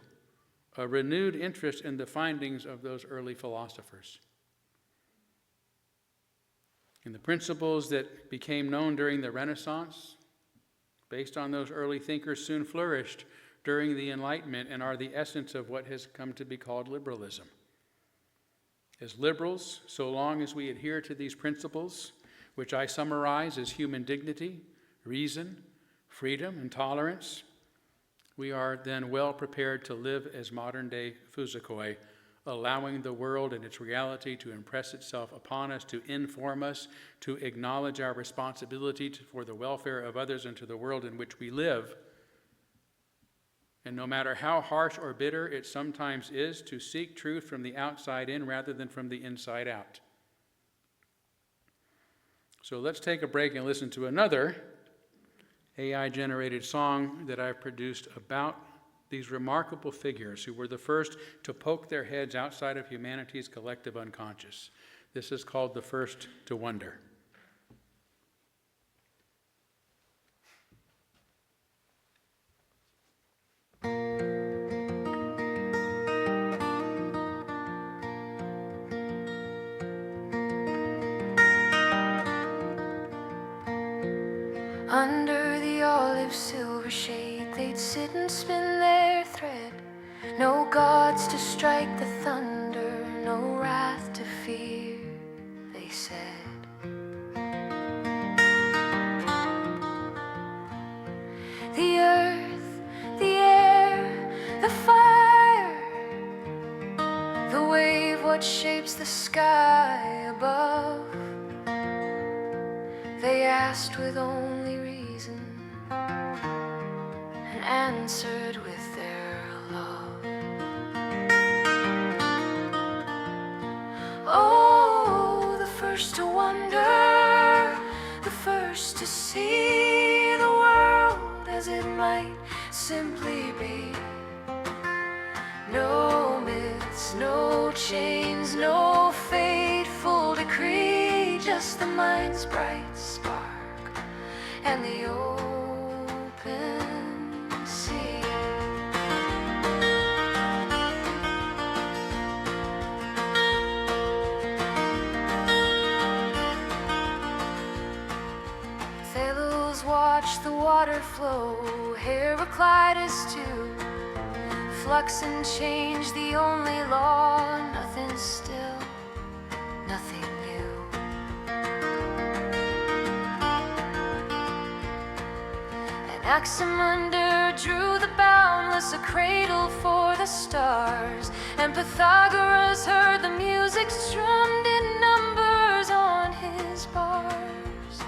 Speaker 2: a renewed interest in the findings of those early philosophers. And the principles that became known during the Renaissance, based on those early thinkers, soon flourished during the Enlightenment and are the essence of what has come to be called liberalism. As liberals, so long as we adhere to these principles, which I summarize as human dignity, reason, freedom, and tolerance, we are then well prepared to live as modern-day physikoi, allowing the world and its reality to impress itself upon us, to inform us, to acknowledge our responsibility for the welfare of others and to the world in which we live. And no matter how harsh or bitter it sometimes is, to seek truth from the outside in rather than from the inside out. So let's take a break and listen to another AI-generated song that I've produced about these remarkable figures who were the first to poke their heads outside of humanity's collective unconscious. This is called The First to Wonder.
Speaker 7: Under the olive silver shade, they'd sit and spin their thread. No gods to strike the thunder, no wrath to fear, they said. The earth, the air, the fire, the wave, what shapes the sky above? They asked with only reason and answered with their love. Oh, the first to wonder, the first to see the world as it might simply be. No myths, no chains, no fateful decree, just the mind's bright spark and the open sea. Thales watched the water flow, Heraclitus too. Flux and change, the only law, nothing still, nothing new. Anaximander drew the boundless, a cradle for the stars, and Pythagoras heard the music strummed in numbers on his bars.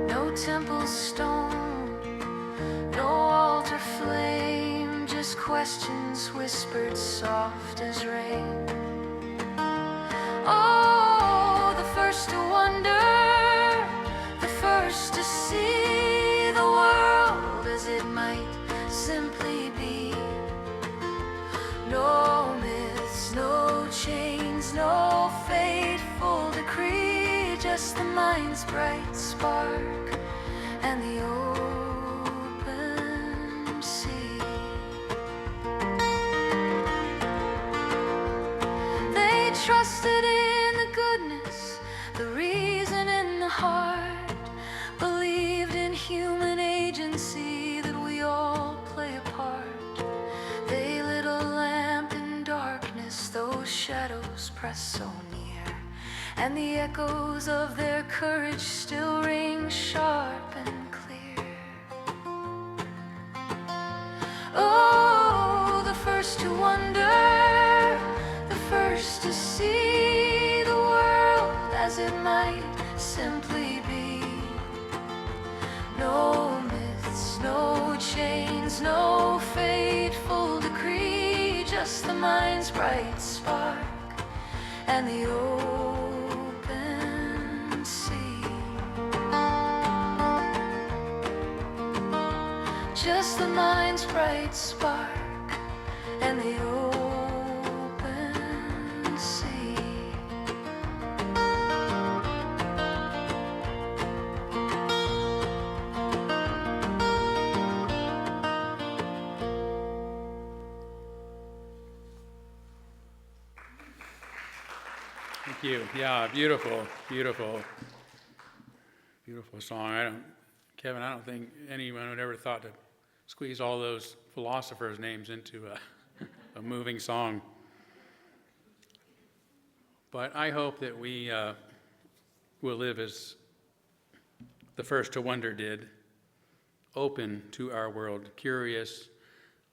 Speaker 7: No temple stone, no altar flame, questions whispered soft as rain. Oh, the first to wonder, the first to see the world as it might simply be. No myths, no chains, no fateful decree, just the mind's bright spark and the open sea. They trusted in the goodness, the reason in the heart, believed in human agency, that we all play a part. They lit a lamp in darkness, those shadows press so near, and the echoes of their courage still ring sharp and clear. Oh, the first to wonder, the first to see the world as it might simply be. No myths, no chains, no fateful decree, just the mind's bright spark and the open sea. Just the mind's bright spark and the open sea.
Speaker 2: Thank you. Yeah, beautiful, beautiful, beautiful song. Kevin, I don't think anyone would ever thought to squeeze all those philosophers' names into a moving song. But I hope that we will live as the first to wonder did, open to our world, curious,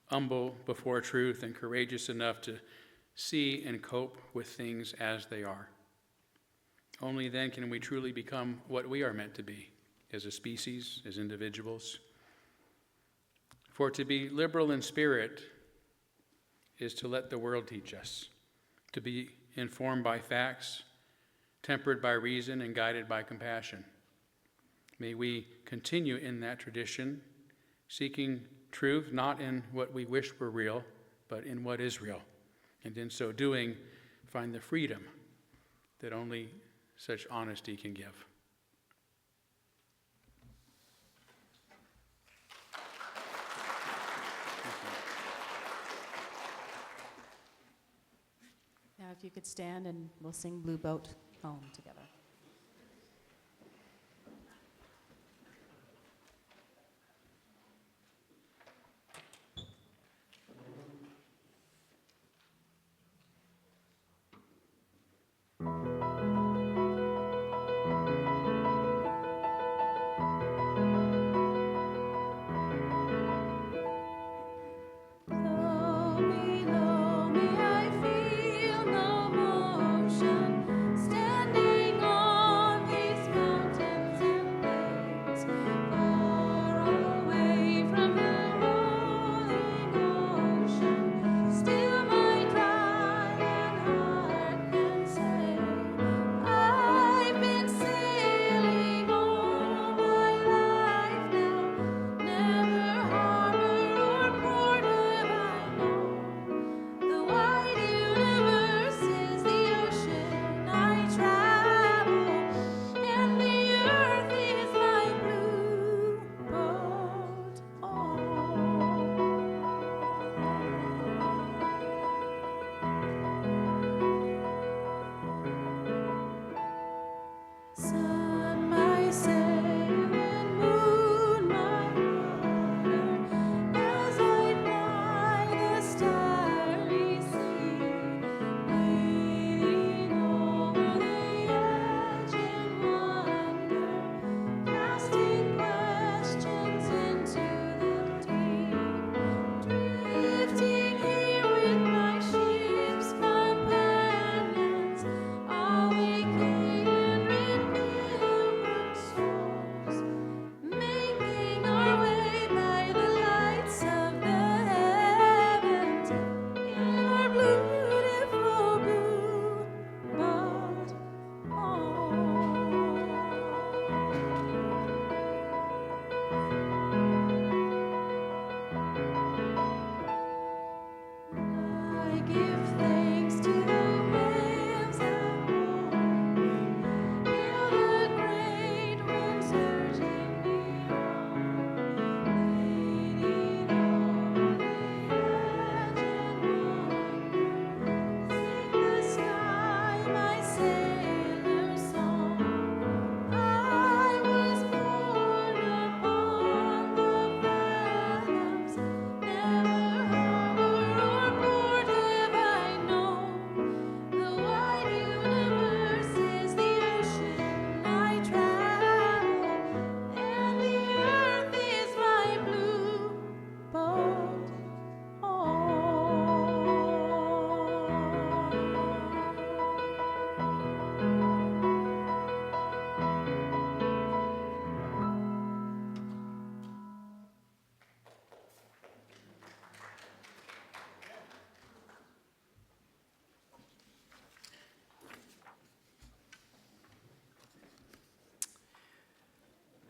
Speaker 2: humble before truth, and courageous enough to see and cope with things as they are. Only then can we truly become what we are meant to be as a species, as individuals. For to be liberal in spirit is to let the world teach us, to be informed by facts, tempered by reason, and guided by compassion. May we continue in that tradition, seeking truth not in what we wish were real, but in what is real. And in so doing, find the freedom that only such honesty can give.
Speaker 4: Now, if you could stand and we'll sing Blue Boat Home together.
Speaker 8: Below me, I feel no motion, standing on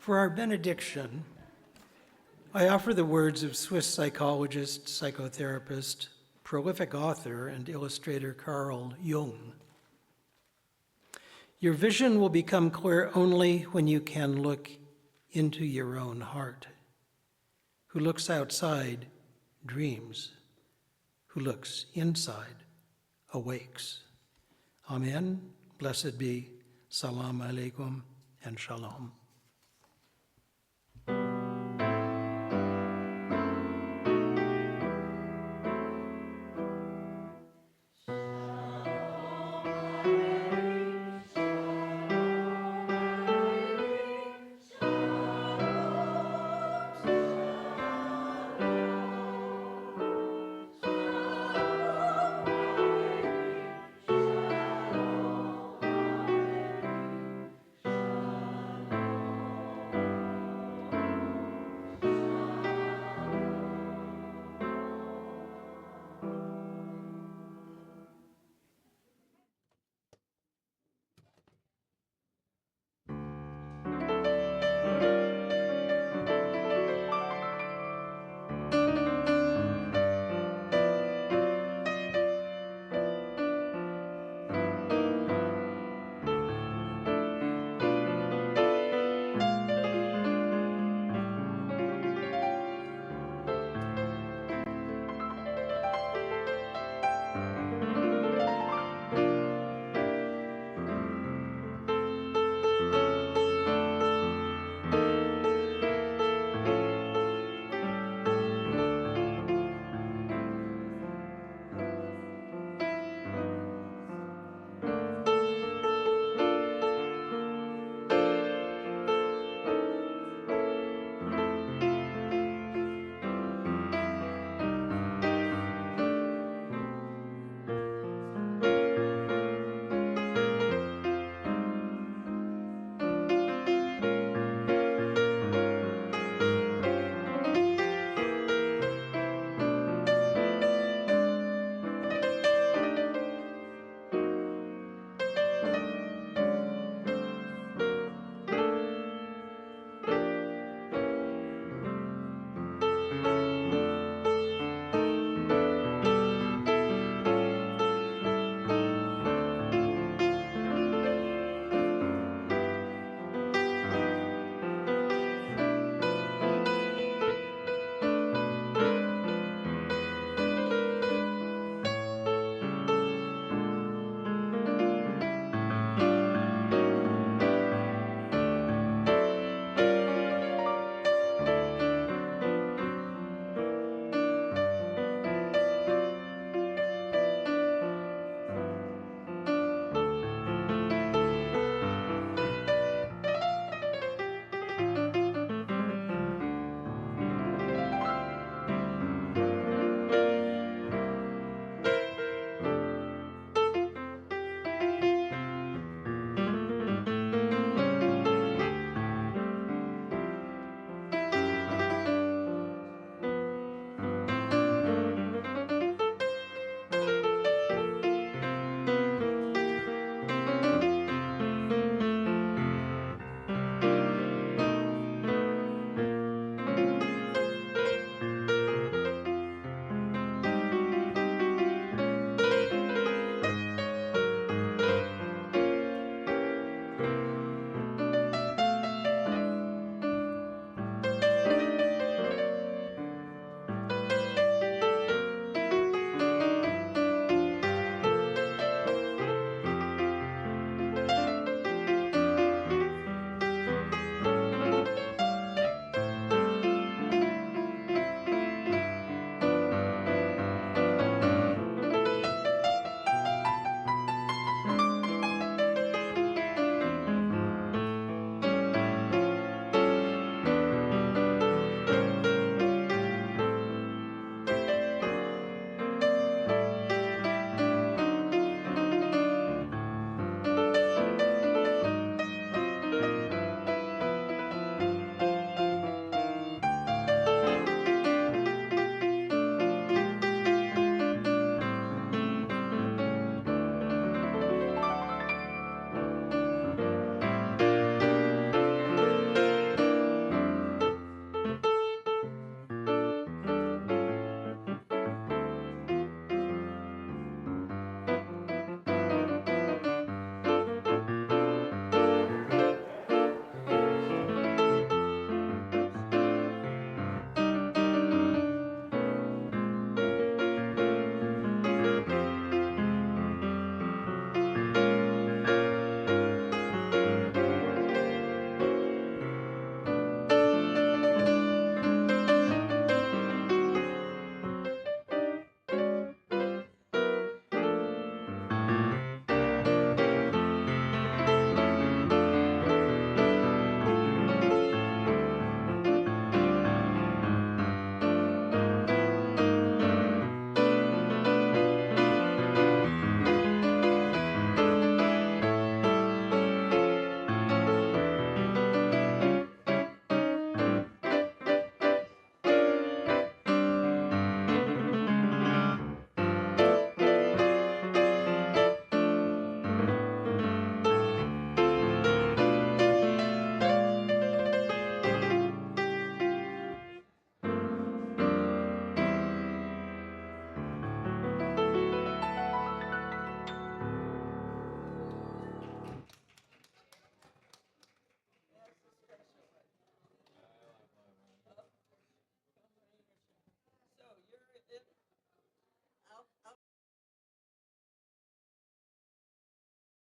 Speaker 3: For our benediction, I offer the words of Swiss psychologist, psychotherapist, prolific author, and illustrator Carl Jung. Your vision will become clear only when you can look into your own heart. Who looks outside dreams. Who looks inside awakes. Amen. Blessed be. Salam alaikum and shalom.